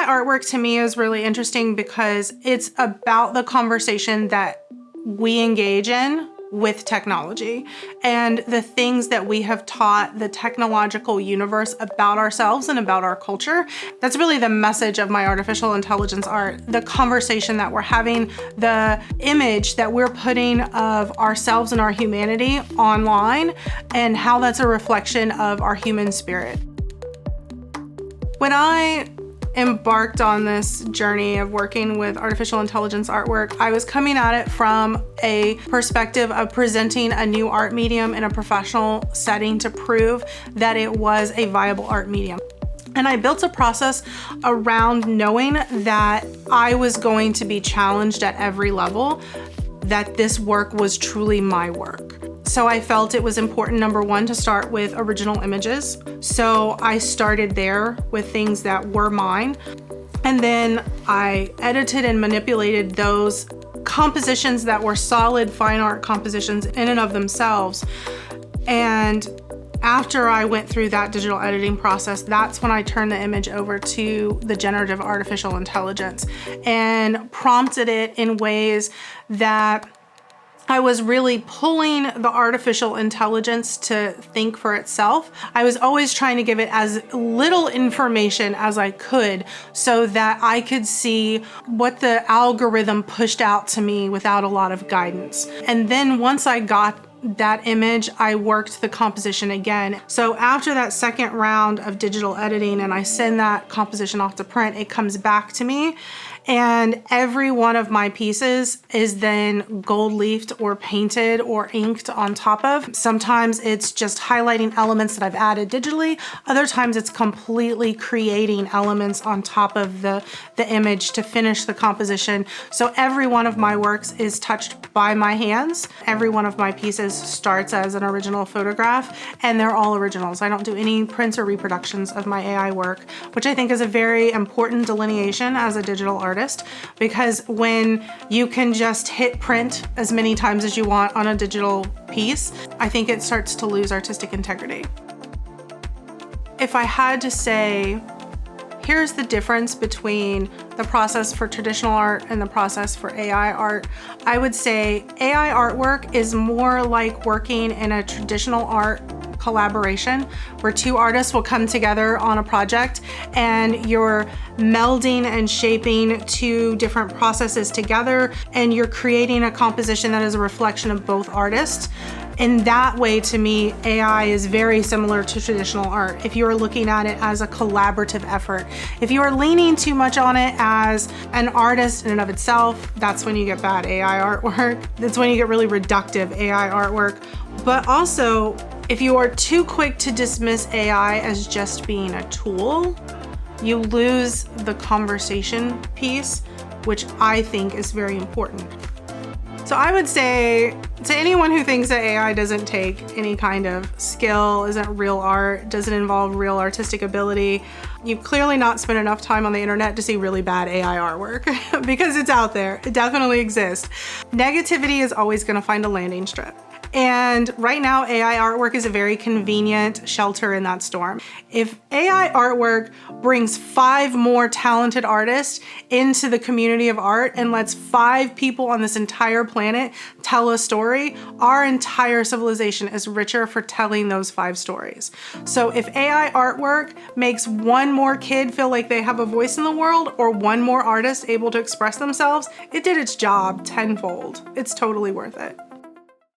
AI artwork to me is really interesting because it's about the conversation that we engage in with technology and the things that we have taught the technological universe about ourselves and about our culture. That's really the message of my artificial intelligence art, the conversation that we're having, the image that we're putting of ourselves and our humanity online, and how that's a reflection of our human spirit. When I embarked on this journey of working with artificial intelligence artwork, I was coming at it from a perspective of presenting a new art medium in a professional setting to prove that it was a viable art medium. And I built a process around knowing that I was going to be challenged at every level, that this work was truly my work. So I felt it was important, number one, to start with original images. So I started there with things that were mine. And then I edited and manipulated those compositions that were solid fine art compositions in and of themselves. And after I went through that digital editing process, that's when I turned the image over to the generative artificial intelligence and prompted it in ways that I was really pulling the artificial intelligence to think for itself. I was always trying to give it as little information as I could so that I could see what the algorithm pushed out to me without a lot of guidance. And then once I got that image, I worked the composition again. So after that second round of digital editing and I send that composition off to print, it comes back to me. And every one of my pieces is then gold leafed or painted or inked on top of. Sometimes it's just highlighting elements that I've added digitally. Other times it's completely creating elements on top of the image to finish the composition. So every one of my works is touched by my hands. Every one of my pieces starts as an original photograph, and they're all originals. I don't do any prints or reproductions of my AI work, which I think is a very important delineation as a digital artist. Because when you can just hit print as many times as you want on a digital piece, I think it starts to lose artistic integrity. If I had to say, here's the difference between the process for traditional art and the process for AI art, I would say AI artwork is more like working in a traditional art collaboration where two artists will come together on a project and you're melding and shaping two different processes together and you're creating a composition that is a reflection of both artists. In that way, to me, AI is very similar to traditional art if you are looking at it as a collaborative effort. If you are leaning too much on it as an artist in and of itself, that's when you get bad AI artwork. That's when you get really reductive AI artwork. But also, if you are too quick to dismiss AI as just being a tool, you lose the conversation piece, which I think is very important. So I would say to anyone who thinks that AI doesn't take any kind of skill, isn't real art, doesn't involve real artistic ability, you've clearly not spent enough time on the internet to see really bad AI artwork because it's out there. It definitely exists. Negativity is always going to find a landing strip. And right now, AI artwork is a very convenient shelter in that storm. If AI artwork brings 5 more talented artists into the community of art and lets 5 people on this entire planet tell a story, our entire civilization is richer for telling those 5 stories. So if AI artwork makes 1 more kid feel like they have a voice in the world or 1 more artist able to express themselves, it did its job tenfold. It's totally worth it.